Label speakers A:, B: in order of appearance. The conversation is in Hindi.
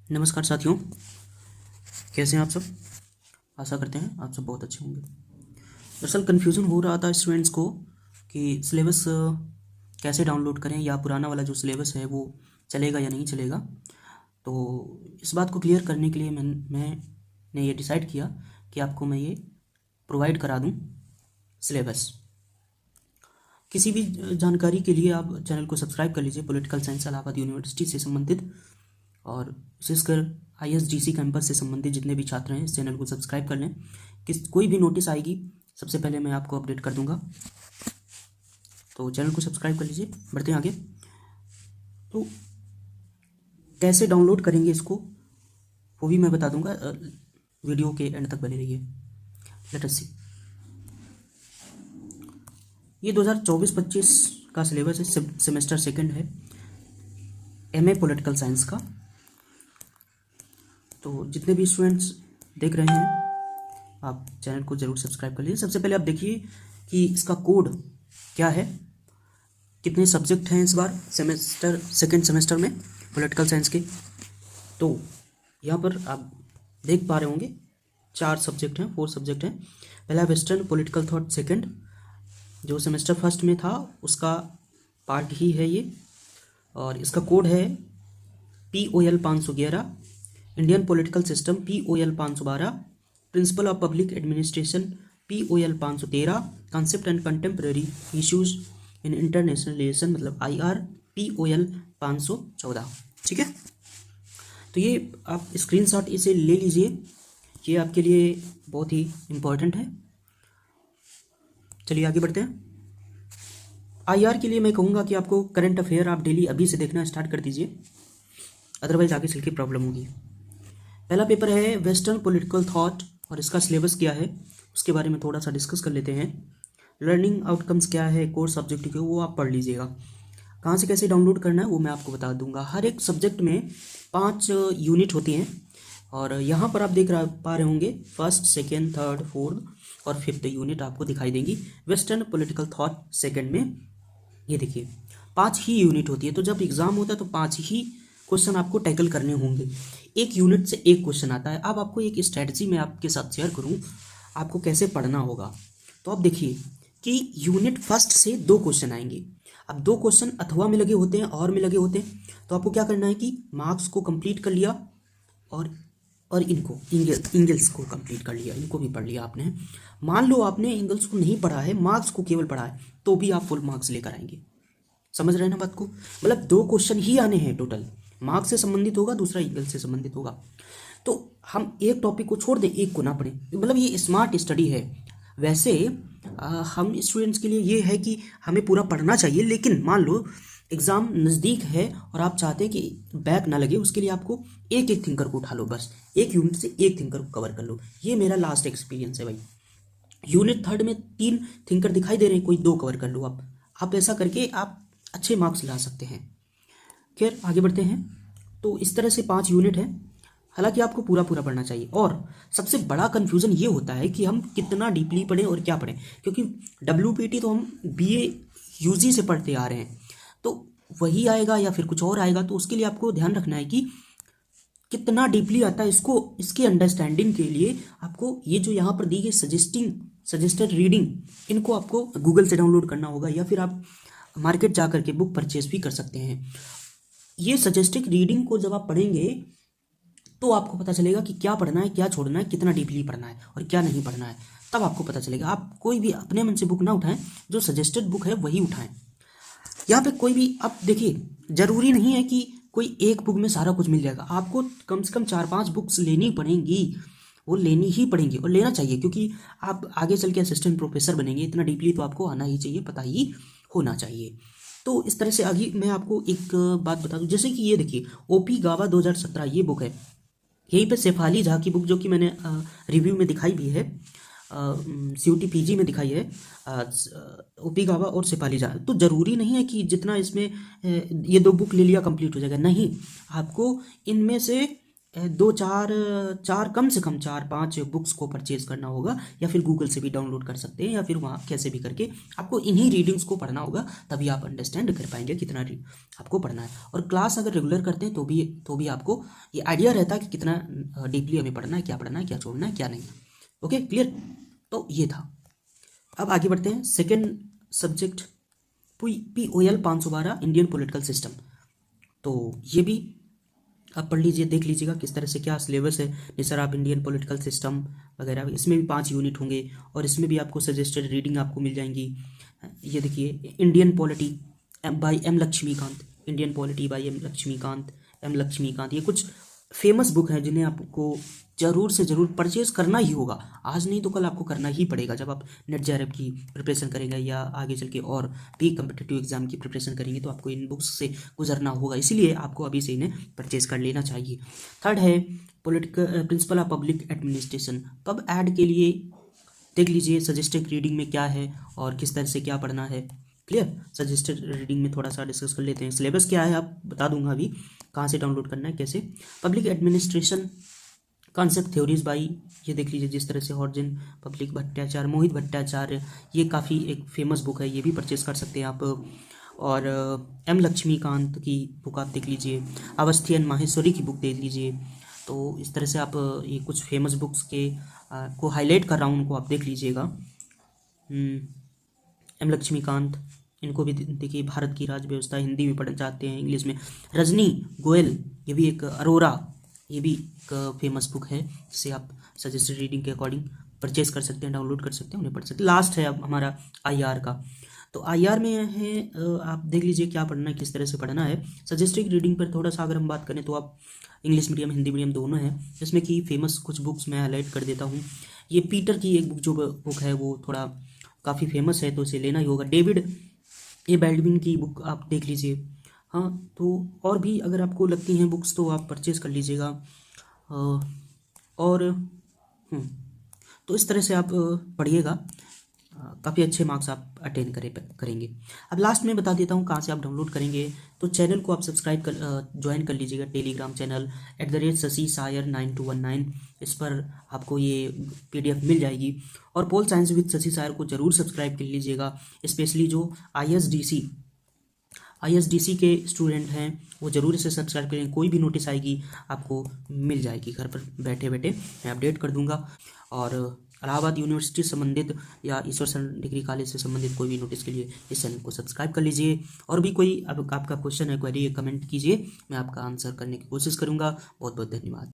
A: नमस्कार साथियों, कैसे हैं आप सब। आशा करते हैं आप सब बहुत अच्छे होंगे। दरअसल कन्फ्यूज़न हो रहा था स्टूडेंट्स को कि सिलेबस कैसे डाउनलोड करें या पुराना वाला जो सिलेबस है वो चलेगा या नहीं चलेगा। तो इस बात को क्लियर करने के लिए मैंने ये डिसाइड किया कि आपको मैं ये प्रोवाइड करा दूँ सिलेबस। किसी भी जानकारी के लिए आप चैनल को सब्सक्राइब कर लीजिए। पॉलिटिकल साइंस इलाहाबाद यूनिवर्सिटी से संबंधित और विशेषकर ISGC कैंपस से संबंधित जितने भी छात्र हैं इस चैनल को सब्सक्राइब कर लें। कोई भी नोटिस आएगी सबसे पहले मैं आपको अपडेट कर दूंगा, तो चैनल को सब्सक्राइब कर लीजिए। बढ़ते हैं आगे। तो कैसे डाउनलोड करेंगे इसको वो भी मैं बता दूंगा, वीडियो के एंड तक बने रहिए। लेट अस सी। ये 2024-25 का सिलेबस है, सेमेस्टर सेकंड है, MA पॉलिटिकल साइंस का। तो जितने भी स्टूडेंट्स देख रहे हैं आप चैनल को ज़रूर सब्सक्राइब कर लीजिए। सबसे पहले आप देखिए कि इसका कोड क्या है, कितने सब्जेक्ट हैं इस बार सेकंड सेमेस्टर में पॉलिटिकल साइंस के। तो यहाँ पर आप देख पा रहे होंगे 4 सब्जेक्ट हैं, 4 सब्जेक्ट हैं। पहला वेस्टर्न पॉलिटिकल थॉट सेकंड, जो सेमेस्टर फर्स्ट में था उसका पार्ट ही है ये, और इसका कोड है POL 511, Indian political system POL 512, principal of public administration POL 513, concept and contemporary issues in international relation मतलब IR POL 514। ठीक है, तो ये आप स्क्रीनशॉट इसे ले लीजिए, ये आपके लिए बहुत ही इम्पोर्टेंट है। चलिए आगे बढ़ते हैं। IR के लिए मैं कहूँगा कि आपको करंट अफेयर आप डेली अभी से देखना स्टार्ट कर दीजिए, अदरवाइज आगे चल के प्रॉब्लम होगी। पहला पेपर है वेस्टर्न पॉलिटिकल थॉट, और इसका सिलेबस क्या है उसके बारे में थोड़ा सा डिस्कस कर लेते हैं। लर्निंग आउटकम्स क्या है, कोर्स सब्जेक्ट के वो आप पढ़ लीजिएगा। कहाँ से कैसे डाउनलोड करना है वो मैं आपको बता दूंगा। हर एक सब्जेक्ट में 5 यूनिट होती हैं, और यहाँ पर आप पा रहे होंगे फर्स्ट, सेकेंड, थर्ड, फोर्थ और फिफ्थ यूनिट आपको दिखाई देंगी वेस्टर्न पॉलिटिकल थॉट सेकेंड में। ये देखिए 5 ही यूनिट होती है, तो जब एग्जाम होता है तो 5 ही क्वेश्चन आपको टैकल करने होंगे। एक यूनिट से एक क्वेश्चन आता है। अब आपको एक स्ट्रेटजी मैं आपके साथ शेयर करूं आपको कैसे पढ़ना होगा। तो आप देखिए कि यूनिट फर्स्ट से 2 क्वेश्चन आएंगे। अब 2 क्वेश्चन अथवा में लगे होते हैं और में लगे होते हैं, तो आपको क्या करना है कि मार्क्स को कंप्लीट कर लिया और इनको इंगल्स को कंप्लीट कर लिया, इनको भी पढ़ लिया आपने। मान लो आपने इंगल्स को नहीं पढ़ा है, मार्क्स को केवल पढ़ा है, तो भी आप फुल मार्क्स लेकर आएंगे। समझ रहे हैं ना बात को। मतलब 2 क्वेश्चन ही आने हैं टोटल, मार्क्स से संबंधित होगा, दूसरा इंगल से संबंधित होगा। तो हम एक टॉपिक को छोड़ दें, एक को ना पढ़ें, मतलब ये स्मार्ट स्टडी है। वैसे हम स्टूडेंट्स के लिए ये है कि हमें पूरा पढ़ना चाहिए, लेकिन मान लो एग्ज़ाम नज़दीक है और आप चाहते हैं कि बैक ना लगे, उसके लिए आपको एक एक थिंकर को उठा लो, बस एक यूनिट से एक थिंकर को कवर कर लो। ये मेरा लास्ट एक्सपीरियंस है भाई। यूनिट थर्ड में 3 थिंकर दिखाई दे रहे हैं, कोई 2 कवर कर लो आप ऐसा करके आप अच्छे मार्क्स ला सकते हैं। खैर आगे बढ़ते हैं। तो इस तरह से 5 यूनिट है, हालांकि आपको पूरा पूरा पढ़ना चाहिए। और सबसे बड़ा कन्फ्यूज़न ये होता है कि हम कितना डीपली पढ़ें और क्या पढ़ें, क्योंकि WPT तो हम BA UG से पढ़ते आ रहे हैं, तो वही आएगा या फिर कुछ और आएगा। तो उसके लिए आपको ध्यान रखना है कि कितना डीपली आता है। इसके अंडरस्टैंडिंग के लिए आपको ये जो यहाँ पर दी गई सजेस्टेड रीडिंग, इनको आपको गूगल से डाउनलोड करना होगा, या फिर आप मार्केट जा करके बुक परचेज भी कर सकते हैं। ये सजेस्टेड रीडिंग को जब आप पढ़ेंगे तो आपको पता चलेगा कि क्या पढ़ना है, क्या छोड़ना है, कितना डीपली पढ़ना है और क्या नहीं पढ़ना है, तब आपको पता चलेगा। आप कोई भी अपने मन से बुक ना उठाएं, जो सजेस्टेड बुक है वही उठाएं। यहाँ पे कोई भी, आप देखिए जरूरी नहीं है कि कोई एक बुक में सारा कुछ मिल जाएगा। आपको कम से कम 4-5 बुक्स लेनी पड़ेंगी, वो लेनी ही पड़ेंगी और लेना चाहिए, क्योंकि आप आगे चल के असिस्टेंट प्रोफेसर बनेंगे। इतना डीपली तो आपको आना ही चाहिए, पता ही होना चाहिए। तो इस तरह से आगे मैं आपको एक बात बता दूं, जैसे कि ये देखिए OP गावा 2017 ये बुक है। यहीं पे शेफाली झा की बुक, जो कि मैंने रिव्यू में दिखाई भी है, CUT PG में दिखाई है, OP गावा और शेफाली झा। तो ज़रूरी नहीं है कि जितना इसमें ये 2 बुक ले लिया कंप्लीट हो जाएगा, नहीं। आपको इनमें से दो चार चार कम से कम 4-5 बुक्स को परचेज करना होगा, या फिर गूगल से भी डाउनलोड कर सकते हैं, या फिर वहाँ कैसे भी करके आपको इन्हीं रीडिंग्स को पढ़ना होगा, तभी आप अंडरस्टैंड कर पाएंगे कितना आपको पढ़ना है। और क्लास अगर रेगुलर करते हैं तो भी आपको ये आइडिया रहता है कि कितना डीपली हमें पढ़ना है, क्या पढ़ना है, क्या छोड़ना है, क्या नहीं। Okay, clear. तो ये था। अब आगे बढ़ते हैं। Second subject POL 512 Indian political system. तो ये भी आप पढ़ लीजिए, देख लीजिएगा किस तरह से क्या सिलेबस है। जैसे सर आप इंडियन पॉलिटिकल सिस्टम वगैरह, इसमें भी 5 यूनिट होंगे और इसमें भी आपको सजेस्टेड रीडिंग आपको मिल जाएंगी। ये देखिए, Indian polity by M Laxmikanth, Indian polity by M Laxmikanth. ये कुछ फेमस बुक हैं जिन्हें आपको जरूर से जरूर परचेज करना ही होगा। आज नहीं तो कल आपको करना ही पड़ेगा। जब आप नेट JRF की प्रिपरेशन करेंगे या आगे चल के और भी कम्पिटिटिव एग्जाम की प्रिपरेशन करेंगे तो आपको इन बुक्स से गुजरना होगा, इसीलिए आपको अभी से इन्हें परचेज कर लेना चाहिए। थर्ड है political principle of public administration. Pub ad के लिए देख लीजिए सजेस्टेड रीडिंग में क्या है और किस तरह से क्या पढ़ना है। क्लियर। सजेस्टेड रीडिंग में थोड़ा सा डिस्कस कर लेते हैं। सिलेबस क्या है आप बता दूंगा अभी, कहाँ से डाउनलोड करना है, कैसे। Public administration concept theories by, ये देख लीजिए जिस तरह से हॉर्जिन, पब्लिक भट्टाचार्य, मोहित भट्टाचार्य, ये काफ़ी एक फेमस बुक है, ये भी परचेज कर सकते हैं आप। और M लक्ष्मीकांत की बुक आप देख लीजिए, अवस्थी एंड माहेश्वरी की बुक देख लीजिए। तो इस तरह से आप ये कुछ फेमस बुक्स के को हाईलाइट कर रहा हूँ, उनको आप देख लीजिएगा। M लक्ष्मीकांत, इनको भी देखिए। भारत की राज्य व्यवस्था, हिंदी में पढ़ना चाहते हैं, इंग्लिश में। रजनी गोयल, ये भी एक अरोरा, ये भी एक फेमस बुक है जिसे आप सजेस्टेड रीडिंग के अकॉर्डिंग परचेज कर सकते हैं, डाउनलोड कर सकते हैं, उन्हें पढ़ सकते हैं। लास्ट है अब हमारा IR का। तो IR में है आप देख लीजिए क्या पढ़ना है, किस तरह से पढ़ना है। सजेस्टेड रीडिंग पर थोड़ा सा अगर हम बात करें तो आप इंग्लिश मीडियम हिंदी मीडियम दोनों हैं, जिसमें कि फेमस कुछ बुक्स मैं हाईलाइट कर देता हूँ। ये पीटर की एक बुक जो बुक है वो थोड़ा काफ़ी फेमस है तो इसे लेना ही होगा। डेविड ए बैल्डविन की बुक आप देख लीजिए। हाँ, तो और भी अगर आपको लगती हैं बुक्स तो आप परचेज़ कर लीजिएगा। और तो इस तरह से आप पढ़िएगा, काफ़ी अच्छे मार्क्स आप अटेन करेंगे। अब लास्ट में बता देता हूँ कहाँ से आप डाउनलोड करेंगे। तो चैनल को आप सब्सक्राइब कर ज्वाइन कर लीजिएगा, टेलीग्राम चैनल @शशि-सायर9219। इस पर आपको ये PDF मिल जाएगी। और pol science with Shashi Sayar को ज़रूर सब्सक्राइब कर लीजिएगा, स्पेशली जो ISDC के स्टूडेंट हैं वो ज़रूर इसे सब्सक्राइब करें। कोई भी नोटिस आएगी आपको मिल जाएगी, घर पर बैठे बैठे मैं अपडेट कर दूंगा। और इलाहाबाद यूनिवर्सिटी से संबंधित या ईश्वर सर डिग्री कॉलेज से संबंधित कोई भी नोटिस के लिए इस चैनल को सब्सक्राइब कर लीजिए। और भी कोई आपका क्वेश्चन है, क्वेरी है, कमेंट कीजिए, मैं आपका आंसर करने की कोशिश करूँगा। बहुत बहुत धन्यवाद।